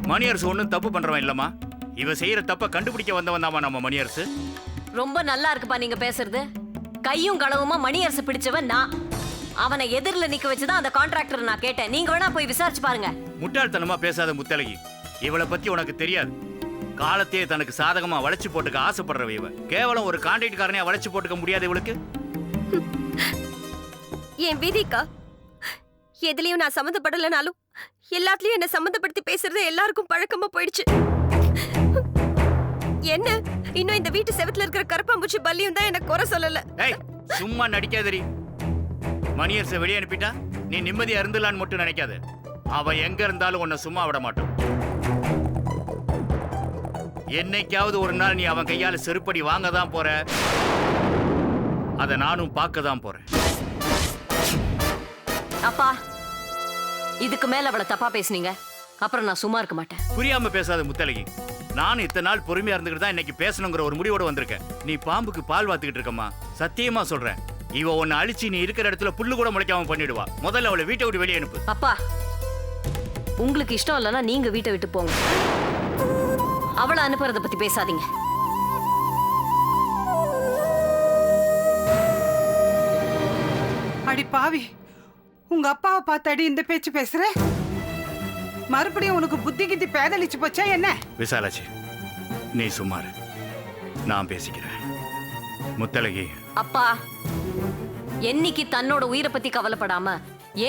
மணியரசு ஒன்றும் தப்பு பண்றவன் இல்லம்மா. இவ செய்யற தப்ப கண்டுபிடிக்க வந்தவன் தாமா நம்ம மணியரசு. ரொம்ப நல்லா இருக்குப்பா நீங்க பேசுறது. கையும் களவுமா மணியரசு பிடிச்சவன் நான். அவனை எதிரில் நிக்க வச்சுதான் அந்த கான்ட்ராக்டர் நான் கேட்டேன். நீங்க வேணா போய் விசாரிச்சு பாருங்க. முட்டாள்தனமா பேசாத முத்தழகி. இவளை பத்தி உனக்கு தெரியாது. காலத்தையே தனக்கு சாதகமா வளைச்சு போட்டுக்க ஆசைப்படுறவ இவ. கேவலம் ஒரு கான்ட்ராக்ட்காரனையா வளைச்சு போட்டுக்க முடியாது இவளுக்கு. என் விதிக்கா, எதுலயும் நான் சம்மந்தப்படலனாலும் எல்லாத்துலயும் என்ன சம்மந்தப்படுத்தி பேசுறது எல்லாருக்கும் பழக்கமா போயிடுச்சு. என்ன இன்னும் இந்த வீட்டு செவத்துல இருக்கிற கருப்பாம்பூச்சி பல்லியும் தான் எனக்கு குறை சொல்லல. ஏய் சும்மா நடிக்காதடி. மணியரசை வெளியே அனுப்பிட்டா நீ நிம்மதியா இருந்துலான்னு மட்டும் நினைக்காத. அவ எங்க இருந்தாலும் உன்னை சும்மா விட மாட்டான். என்னைக்காவது ஒரு நாள் நீ அவன் கையால செருப்படி வாங்க தான் போற. அதை நானும் பார்க்க தான் போறேன். அப்பா, இதுக்கு மேல அவளை தப்பா பேசுனீங்க, அப்புறம் நான் சும்மா இருக்க மாட்டேன். புரியாம பேசாத முத்தழகி. நானும் இத்தனை நாள் பொறுமையா இருந்துகிட்டு தான் இன்னைக்கு பேசணுங்கிற ஒரு முடிவோட வந்திருக்கேன். நீ பாம்புக்கு பால் வாத்துக்கிட்டு இருக்கம்மா. சத்தியமா சொல்றேன், இவ உன்னை அழிச்சு நீ இருக்கிற இடத்துல புல்லு கூட முளைக்காம பண்ணிடுவா. முதல்ல அவளை வீட்டை விட்டு வெளியே அனுப்பு. அப்பா, உங்களுக்கு இஷ்டம் இல்லைன்னா நீங்க வீட்டை விட்டு போங்க. அவளை அனுப்புறத பத்தி பேசாதீங்க. அடி பாவி, உங்க அப்பாவை பார்த்தாடி இந்த பேச்சு பேசுற? மறுபடியும் உனக்கு புத்தி கித்தி பேதலிச்சு போச்சா என்ன? விசாலாச்சி, நீ சும்மாரு, நான் பேசிக்கிறேன். முத்தழகி. அப்பா, என்னைக்கு தன்னோட உயிரை பத்தி கவலைப்படாம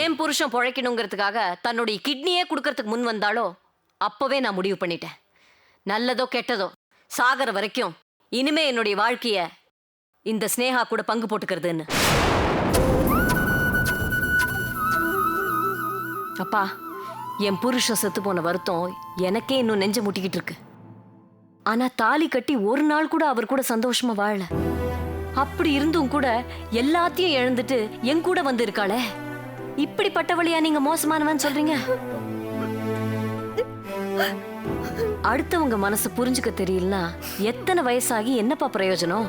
ஏன் புருஷன் பொழைக்கணுங்கிறதுக்காக தன்னுடைய கிட்னியே கொடுக்கறதுக்கு முன் வந்தாலோ அப்பவே நான் முடிவு பண்ணிட்டேன். நல்லதோ கெட்டதோ சாகர வரைக்கும் இனிமே என்னுடைய வாழ்க்கைய இந்த ஸ்னேகா கூட பங்கு போட்டுக்கிறதுன்னு. அப்பா, என் புருஷன் செத்து போன வருத்தம் எனக்கே இன்னும் நெஞ்ச முட்டிக்கிட்டு இருக்கு. ஆனா தாலி கட்டி ஒரு நாள் கூட அவர் கூட சந்தோஷமா வாழல. அப்படி இருந்தும் கூட எல்லாத்தையும் இழந்துட்டு என் கூட வந்து இருக்காளே. இப்படிப்பட்டவளையா நீங்க மோசமானவன் சொல்றீங்க? அடுத்தவங்க மனசு புரிஞ்சுக்க தெரியலனா எத்தனை வயசாகி என்னப்பா பிரயோஜனம்?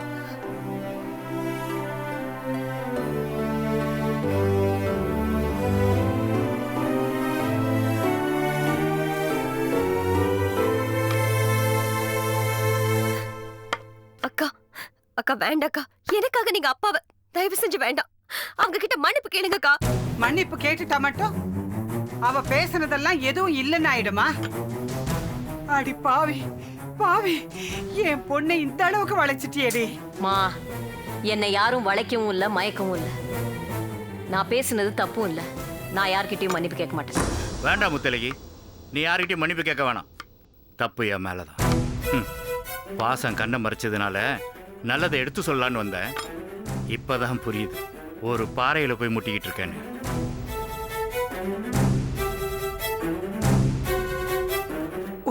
அக்கா அக்கா வேண்டாக்கா, எனக்காக நீங்க அப்பாவை தயவு செஞ்சு வேண்டாம். அவங்க கிட்ட மன்னிப்பு கேளுங்கக்கா. மன்னிப்பு கேட்டுட்டா மட்டும் அவ பேசுனதெல்லாம் எதுவும் இல்லைன்னு ஆயிடுமா? அடி பாவி பாவி, என் பொண்ணை இந்த அளவுக்கு வளைச்சிட்டியேடி. மா, என்னை யாரும் வளைக்கவும் இல்ல மயக்கவும் இல்ல. நான் பேசுனது தப்பும் இல்ல. நான் யார்கிட்டயும் மன்னிப்பு கேட்க மாட்டேன். வேண்டாம் முத்தழகி, நீ யார்கிட்டயும் மன்னிப்பு கேட்க வேணாம். தப்பு என் மேலதான். பாசம் கண்ணை மறைச்சதுனால நல்லதை எடுத்து சொல்லலான்னு வந்தேன். இப்பதான் புரியுது ஒரு பாறையில போய் முட்டிக்கிட்டு இருக்கேன்னு.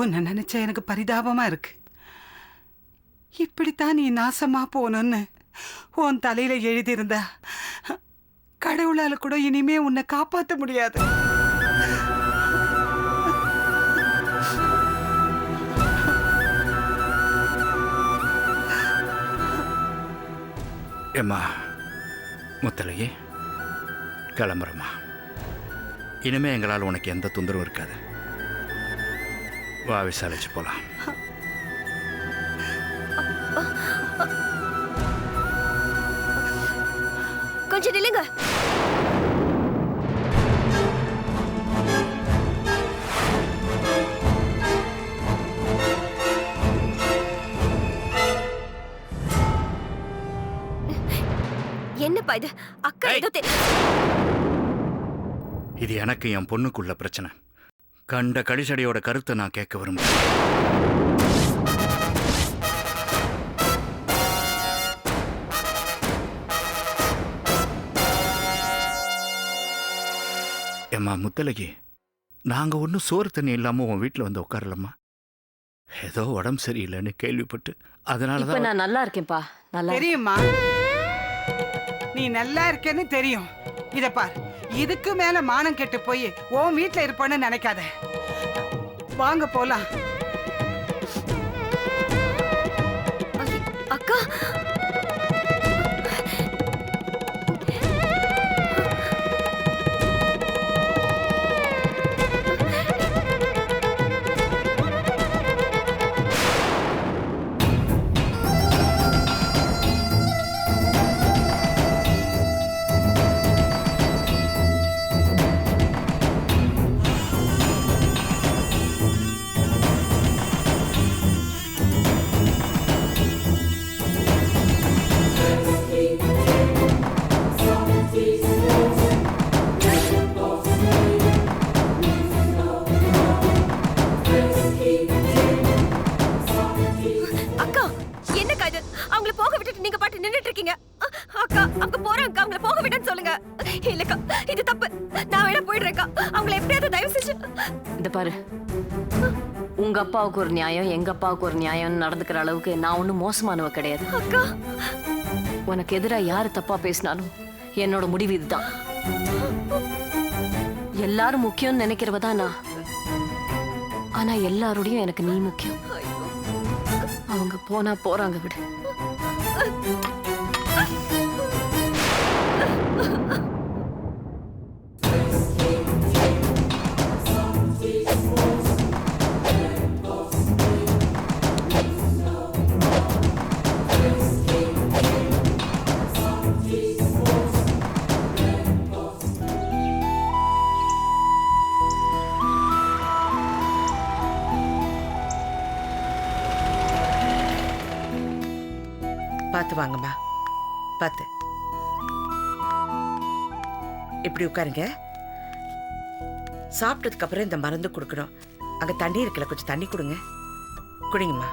உன்னை நினைச்சா எனக்கு பரிதாபமா இருக்கு. இப்படித்தான் நீ நாசமா போனன்னு உன் தலையில எழுதியிருந்தா கடவுளால கூட இனிமே உன்னை காப்பாற்ற முடியாது. ஏம்மா முத்தழகி, கிளம்புறம்மா. இனிமே எங்களால் உனக்கு எந்த தொந்தரவும் இருக்காது. வா விசாரிச்சு போலாம். கொஞ்சம் நில்லுங்க. என்னப்பா இது? அக்கா ஏதோ இது எனக்கு என் பொண்ணுக்குள்ள பிரச்சனை. கண்ட கடிசடையோட கருத்தை நான் கேட்க விரும்புகிறேன். ஏம்மா முத்தழகி, நாங்க ஒன்றும் சோறு தண்ணி இல்லாம உன் வீட்டில் வந்து உட்காரலம்மா. ஏதோ உடம்பு சரியில்லைன்னு கேள்விப்பட்டு அதனாலதான். நான் நல்லா இருக்கேன்ப்பா. நல்லா தெரியுமா? நீ நல்லா இருக்கேன்னு தெரியும். இத பார், இதுக்கு மேல மானம் கெட்டு போய் உன் வீட்டுல இருப்பேன்னு நினைக்காத. வாங்க போலாம். அக்கா, சொல்லுங்க. இல்லக்கா, இது தப்பு. நான் வேணா போயிடுறேன்க்கா. அவங்கள எப்படியாவது தயவு செஞ்சு. இந்த பாரு, உங்க அப்பாவுக்கு ஒரு நியாயம், எங்க அப்பாவுக்கு ஒரு நியாயம் நடந்துக்கிற அளவுக்கு நான் ஒன்றும் மோசமானவ கிடையாது. அக்கா, உனக்கு எதிராக யாரு தப்பா பேசினாலும் என்னோட முடிவு இதுதான். எல்லாரும் முக்கியம்னு நினைக்கிறவ தான் நான். ஆனா எல்லாரோடையும் எனக்கு நீ முக்கியம். அவங்க போனா போறாங்க, விடு. பார்த்து வாங்கம்மா, பார்த்து. இப்படி உட்காருங்க. சாப்பிட்டதுக்கு அப்புறம் இந்த மருந்து கொடுக்கணும். அங்க தண்ணி இருக்குல்ல, கொஞ்சம் தண்ணி கொடுங்க. குடிங்கம்மா.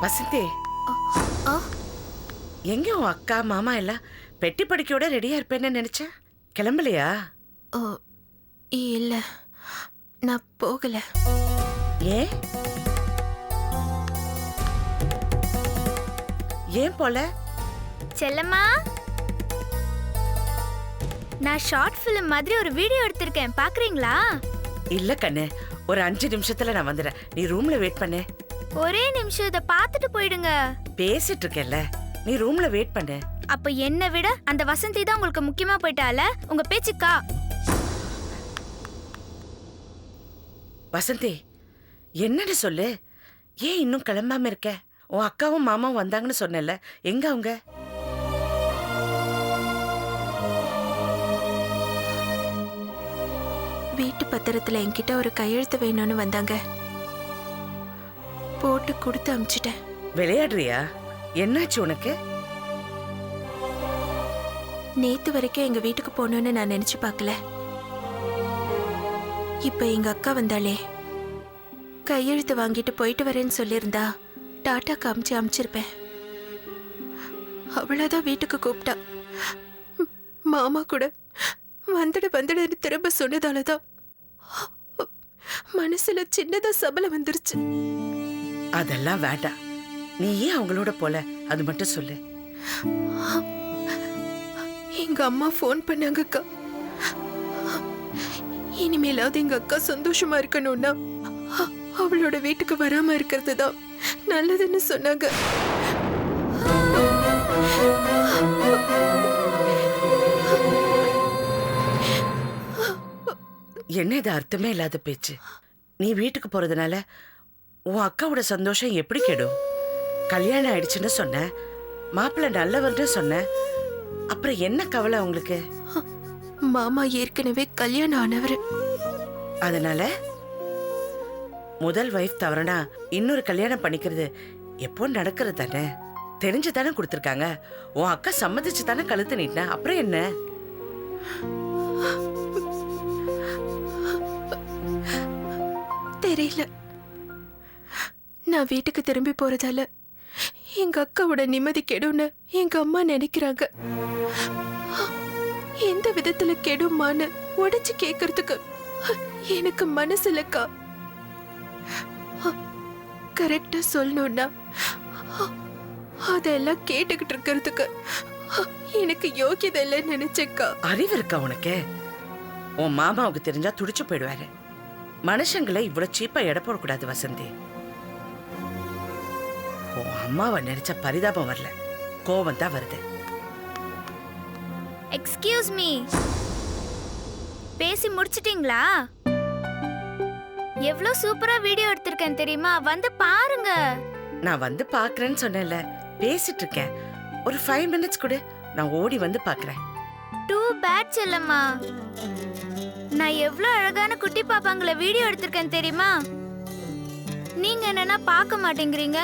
வசந்தி, எங்க உன் அக்கா மாமா எல்லாம் பெட்டி படிக்கையோட ரெடியா இருப்பேன்னு நினைச்சேன். கிளம்பலையா? ஓ இல்ல, நான் போகல. ஏன் ஏன் போல? செல்லம்மா, நான் ஷார்ட் ஃபிலிம் மாதிரி ஒரு வீடியோ எடுத்திருக்கேன், பாக்குறீங்களா? இல்ல கண்ணு, ஒரு 5 நிமிஷத்துல நான் வந்துடுறேன். நீ ரூம்ல வெயிட் பண்ணு. ஒரே நிமிஷம் இதை பார்த்துட்டு போயிடுங்க. பேசிட்டு இருக்கேன்ல, நீ ரூம்ல வெயிட் பண்ணு. அப்ப என்னை விட அந்த வசந்தி தான் உங்களுக்கு முக்கியமா போயிட்டால, உங்க பேச்சுக்கா? வசந்தி, என்னன்னு சொல்லு. ஏன் இன்னும் கிளம்பாம இருக்க? உன் அக்காவும் மாமாவும் வந்தாங்கன்னு சொன்னல, எங்க அவங்க? வீட்டு பத்திரத்துல என்கிட்ட ஒரு கையெழுத்து வேணும்னு வந்தாங்க. போட்டு கொடுத்து அனுப்பிச்சிட்டேன். விளையாடுறியா? என்னாச்சு உனக்கு? நேத்து வரைக்கும் எங்க வீட்டுக்கு போகணும்னு நான் நினைச்சு பார்க்கல. இப்ப எங்க அக்கா வந்தாலே, கையெழுத்து வாங்கிட்டு போயிட்டு வரேன்னு சொல்லியிருந்தா டாட்டா காமிச்சு அமிச்சிருப்பேன். அவ்வளவுதான் வீட்டுக்கு கூப்பிட்டா. மாமா கூட வந்துடுன்னு திரும்ப சொன்னதாலதான் மனசுல சின்னதா சபலம் வந்துருச்சு. அதெல்லாம் வேண்டாம். நீ ஏன் அவங்களோட போல, அது மட்டும் சொல்லு. எங்க அம்மா ஃபோன் பண்ணாங்கக்கா. இனிமேலாவது எங்க அக்கா சந்தோஷமா இருக்கணும்னா அவளோட வீட்டுக்கு வராம இருக்கிறது தான் நல்லதுன்னு சொன்னாங்க. என்ன இது அர்த்தமே இல்லாத பேச்சு? நீ வீட்டுக்கு போறதுனால உன் அக்காவோட சந்தோஷம் எப்படி கெடும்? கல்யாணம் ஆயிடுச்சுன்னு சொன்ன, மாப்பிள்ளை நல்லவர்னு சொன்ன, அப்புறம் என்ன கவலை உங்களுக்கு? மாமா ஏற்கனவே கல்யாணம் ஆனவர். அதனால முதல் வைஃப் தவறனா இன்னொரு கல்யாணம் பண்ணிக்கிறது எப்போ நடக்கிறது தானே? தெரிஞ்சு தானே கொடுத்துருக்காங்க. உன் அக்கா சம்மதிச்சு தானே கழுத்து நீட்டின, அப்புறம் என்ன? தெரியல, நான் வீட்டுக்கு திரும்பி போறதால எங்க அக்காவோட நிம்மதி கெடும்னு எங்க அம்மா நினைக்கிறாங்க. எந்த விதத்துல கெடுமான்னு உடைச்சு கேக்குறதுக்கு எனக்கு மனசு இல்லக்கா. கரெக்டா சொல்லணும்னா அதெல்லாம் கேட்டுக்கிட்டு இருக்கிறதுக்கு எனக்கு யோகியதை இல்லைன்னு நினைச்சேக்கா. அறிவு இருக்கா உனக்கு? உன் மாமாவுக்கு தெரிஞ்சா துடிச்சு போயிடுவாரு. மனுஷங்களை இவ்வளவு சீப்பா எடை போடக்கூடாது வசந்தி. உன் அம்மாவை நினைச்ச பரிதாபம் வரல, கோபம் தான் வருது. எக்ஸ்கியூஸ் மீ, பேசி முடிச்சிட்டீங்களா? எவ்வளவு சூப்பரா வீடியோ எடுத்திருக்கேன் தெரியுமா? வந்து பாருங்க. நான் வந்து பாக்குறேன்னு சொன்னேன்ல, பேசிட்டு இருக்கேன். ஒரு 5 minutes கூட, நான் ஓடி வந்து பாக்குறேன். டூ பேட் செல்லம்மா, நான் எவ்வளவு அழகான குட்டி பாப்பாங்கள வீடியோ எடுத்திருக்கேன் தெரியுமா? நீங்க என்னன்னா பார்க்க மாட்டேங்கிறீங்க.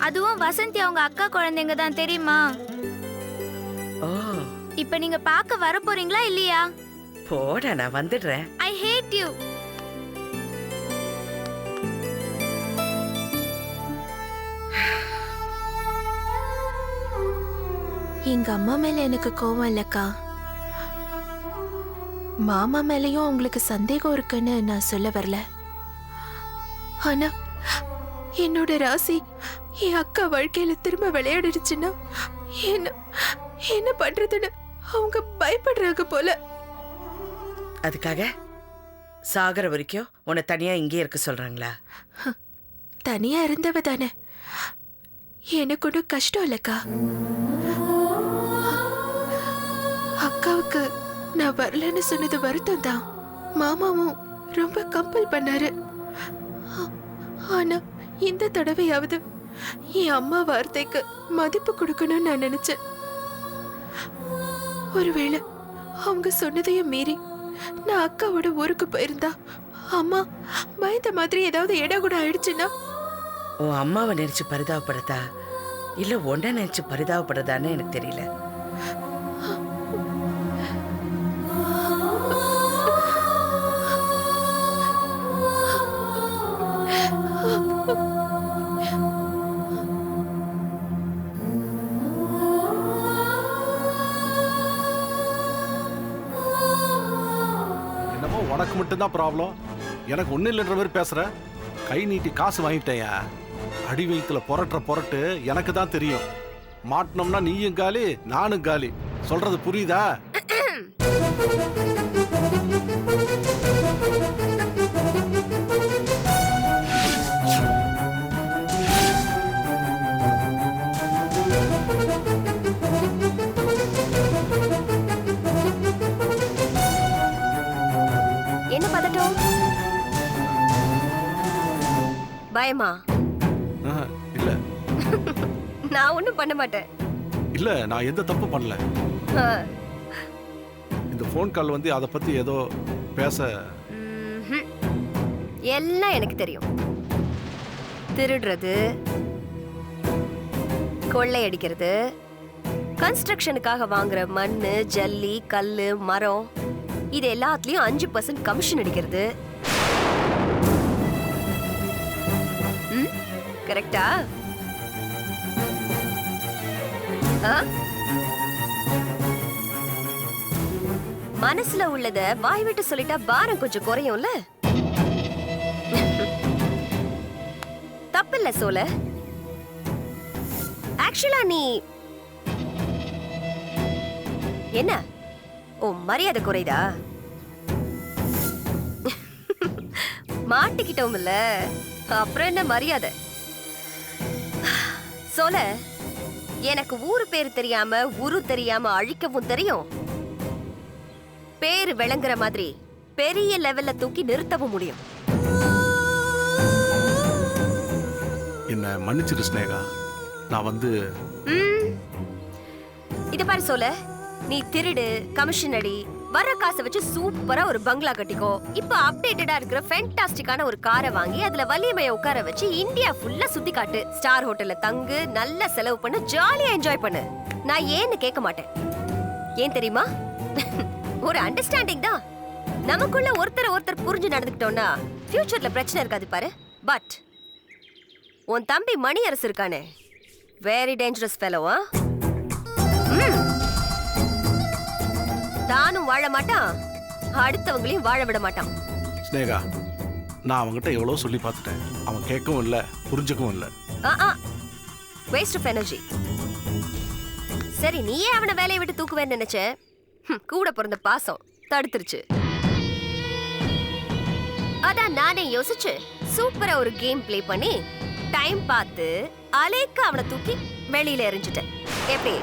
அதுவும் வசந்தி அவங்க அக்கா குழந்தைங்க தான் தெரியுமா? இப்ப நீங்க பார்க்க வர போறீங்களா இல்லையா? போடா, நான் வந்துடுறேன். ஐ ஹேட் யூ. எங்க அம்மா மேல எனக்கு கோவம் இல்லக்கா. மாமா மேலயும் உங்களுக்கு சந்தேகம் இருக்குன்னு நான் சொல்ல வரல. ஆனா என்னோட ராசி என் அக்கா வாழ்க்கையில திரும்ப விளையாடிடுச்சுன்னா என்ன பண்றதுன்னு அவங்க பயப்படுறாங்க போல. அதுக்காக சாகர வரைக்கும் உன்னை தனியா இங்கே இருக்க சொல்றாங்களா? தனியா இருந்தவ தானே, எனக்கு ஒன்றும் கஷ்டம் இல்லக்கா. அக்காவுக்கு நான் வரலன்னு சொன்னது வருத்தம் தான். மாமாவும் ரொம்ப கம்பல் பண்ணாரு. ஆனா இந்த தடவையாவது என் அம்மா வார்த்தைக்கு மதிப்பு கொடுக்கணும்னு நான் நினைச்சேன். ஒருவேளை அவங்க சொன்னதையும் மீறி நான் அக்காவோட ஊருக்கு போயிருந்தா அம்மா பயந்த மாதிரி ஏதாவது இடம் கூட ஆயிடுச்சுன்னா? உன் அம்மாவை நினைச்சு பரிதாபப்படுறதா இல்ல உன்னை நினைச்சு பரிதாபப்படுறதான்னு எனக்கு தெரியல. உனக்கு மட்டும்தான் ப்ராப்ளம், எனக்கு ஒன்றும் இல்லைன்ற மாதிரி பேசுற. கை நீட்டி காசு வாங்கிட்டேயா, அடி வயிற்றுல புரட்டு எனக்கு தான் தெரியும். மாட்டினோம்னா நீயும் காலி நானும் காலி. சொல்றது புரியுதா? என்ன பதட்டம்? பயமா? இல்ல நான் ஒண்ணும் பண்ண மாட்டேன். இல்ல, நான் எந்த தப்பு பண்ணல. இந்த ஃபோன் கால் வந்து அதை பத்தி ஏதோ பேச. எல்லாம் எனக்கு தெரியும். திருடுறது, கொள்ளையடிக்கிறது, கன்ஸ்ட்ரக்ஷனுக்காக வாங்குற மண்ணு, ஜல்லி, கல்லு, மரம், இது எல்லாத்துலயும் 5% கமிஷன் அடிக்கிறது. கரெக்டா? மனசுல உள்ளத வாய் விட்டு சொல்லிட்டா பாரம் கொஞ்சம் குறையும்ல. தப்பில்ல சோல. ஆக்சுவலா நீ என்ன ஓ மரியாதை குறைதா? மாட்டிக்கிட்டோம் இல்ல, அப்புறம் என்ன மரியாதை? சோல, எனக்கு ஊரு பேர் தெரியாம உரு தெரியாம அழிக்கவும் தெரியும். பேரு விளங்குற மாதிரி பெரிய லெவல்ல தூக்கி நிறுத்தவும் முடியும். என்ன மன்னிச்சிரு ஸ்னேகா. நான் வந்து இத பாரு சோல, நீ திருடு, கமிஷன் அடி, வர காசை வச்சு சூப்பரா ஒரு பங்களா கட்டிக்கோ. இப்ப அப்டேட்டடா இருக்கிற ஃபேண்டாஸ்டிக்கான ஒரு காரை வாங்கி அதுல வள்ளியம்மைய உட்கார வச்சு இந்தியா ஃபுல்லா சுத்தி காட்டு. ஸ்டார் ஹோட்டல்ல தங்கு, நல்ல செலவு பண்ணு, ஜாலியா என்ஜாய் பண்ணு. நான் ஏன்னு கேட்க மாட்டேன். ஏன் தெரியுமா? ஒரு அண்டர்ஸ்டாண்டிங் தான். நமக்குள்ள ஒருத்தர் புரிஞ்சு நடந்துக்கிட்டோம்னா ஃபியூச்சர்ல பிரச்சனை இருக்காது பாரு. பட் உன் தம்பி மணி அரசு இருக்கானே, வெரி டேஞ்சரஸ் ஃபெலோவா. தானும் வாழ மாட்டான், அடுத்தவங்களையும் வாழ விட மாட்டான். ஸ்னேகா, நான் அவன்கிட்ட எவ்வளவு சொல்லி பார்த்துட்டேன். அவன் கேட்கவும் இல்லை, புரிஞ்சுக்கவும் இல்லை. Waste of energy. சரி, நீயே அவனை வேலையை விட்டு தூக்குவேன்னு நினைச்ச. கூட பிறந்த பாசம் தடுத்துருச்சு. அதான் நானே யோசிச்சு சூப்பரா ஒரு கேம் பிளே பண்ணி டைம் பார்த்து அலேக்க அவனை தூக்கி வெளியில எறிஞ்சிட்டேன். எப்படி?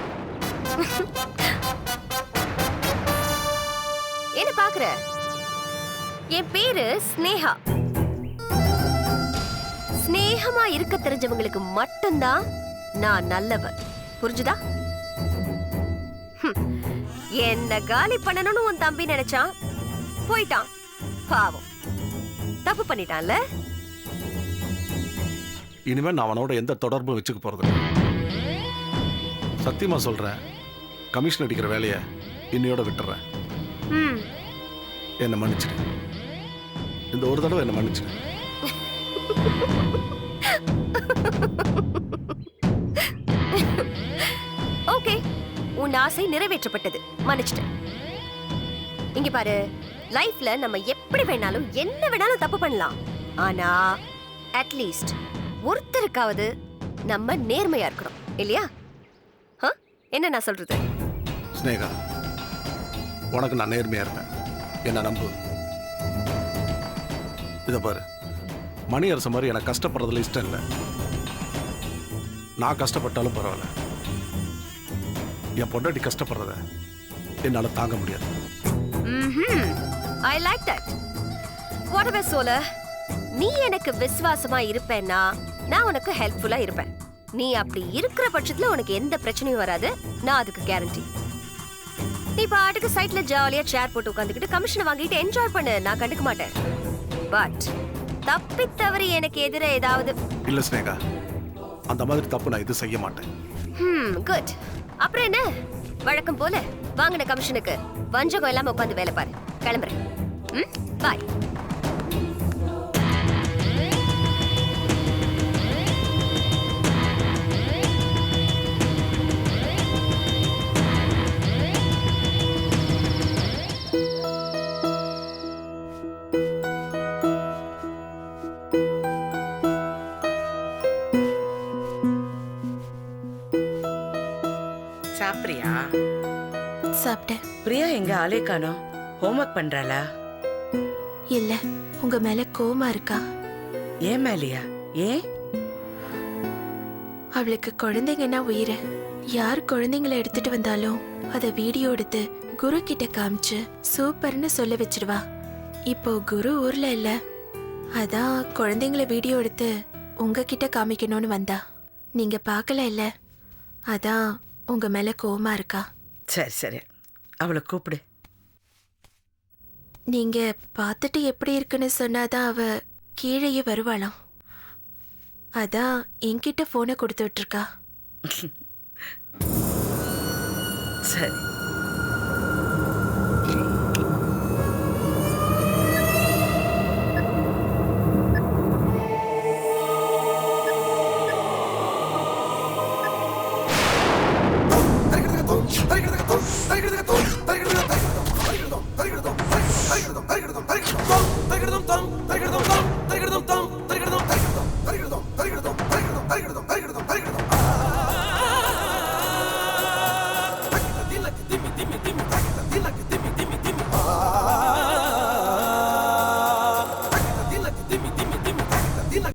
என்ன பாக்குற? என் பேரு ஸ்னேகா. ஸ்னேகமா இருக்க தெரிஞ்சவங்களுக்கு மட்டும்தான் நான் நல்லவ. புரிஞ்சுதா? என்ன காலி பண்ணணும்னு உன் தம்பி நினைச்சான், போயிட்டான். பாவம், தப்பு பண்ணிட்டான்ல. இனிமே நான் அவனோட எந்த தொடர்பும் வச்சுக்க போறது. சத்தியமா சொல்றேன், கமிஷன் அடிக்கிற வேலையை இன்னையோட விட்டுறேன். ம் என்னை மன்னிச்சிடு. இந்த ஒரு தடவை என்னை மன்னிச்சிடு. ஓகே, உன் ஆசை நிறைவேற்றப்பட்டது, மன்னிச்சிட்டேன். இங்க பாரு, லைஃப்ல நம்ம எப்படி வேணாலும் என்ன வேணாலும் தப்பு பண்ணலாம். ஆனா அட்லீஸ்ட் ஒருத்தருக்காவது நம்ம நேர்மையா இருக்கணும் இல்லையா? என்ன நான் சொல்றது? ஸ்னேகா, உனக்கு நான் நேர்மையா இருப்பேன். என்ன நம்பு. இதை பாரு, மணியரச மாதிரி எனக்கு கஷ்டப்படுறதுல இஷ்டம் இல்லை. நான் கஷ்டப்பட்டாலும் பரவாயில்ல. என் பொண்டாட்டி கஷ்டப்படுறத என்னால தாங்க முடியாது. I like that. Whatever solar, நீ எனக்கு விசுவாசமா இருப்பேன்னா நான் உனக்கு ஹெல்ப்ஃபுல்லா இருப்பேன். நீ அப்படி இருக்கிற பட்சத்துல உனக்கு எந்த பிரச்சனையும் வராது, நான் அதுக்கு கேரண்டி. நீ பாட்டுக்கு சைட்ல ஜாலியா சேர் போட்டு உட்காந்துக்கிட்டு கமிஷன் வாங்கிட்டு என்ஜாய் பண்ணு, நான் கண்டுக்க மாட்டேன். பட் தப்பி தவறி எனக்கு எதிர ஏதாவது இல்ல ஸ்னேகா, அந்த மாதிரி தப்பு நான் இது செய்ய மாட்டேன். குட். அப்புறம் என்ன, வழக்கம் போல வாங்கின கமிஷனுக்கு வஞ்சகம் இல்லாம உட்காந்து வேலை பாரு. கிளம்புறேன். பாய். சாப்பிட்றியா? சாப்பிட்டேன். பிரியா எங்க ஆளே காணோம்? ஹோம்ஒர்க் பண்றாளா? இல்ல, உங்க மேல கோவமா இருக்கா? ஏன் மேலையா? ஏன்? அவளுக்கு குழந்தைங்கன்னா உயிர். யார் குழந்தைங்களை எடுத்துட்டு வந்தாலும் அதை வீடியோ எடுத்து குரு கிட்ட காமிச்சு சூப்பர்னு சொல்ல வச்சிடுவா. இப்போ குரு ஊர்ல இல்ல, அதான் குழந்தைங்களை வீடியோ எடுத்து உங்ககிட்ட காமிக்கணும்னு வந்தா. நீங்க பார்க்கல இல்ல, அதான் உங்க மேல கோவமா இருக்கா. சரி சரி, அவளை கூப்பிடு. நீங்க பார்த்துட்டு எப்படி இருக்குன்னு சொன்னாதான் அவ கீழேயே வருவாளாம். அதான் என்கிட்ட போனை கொடுத்துட்டு இருக்கா. சரி. Take it.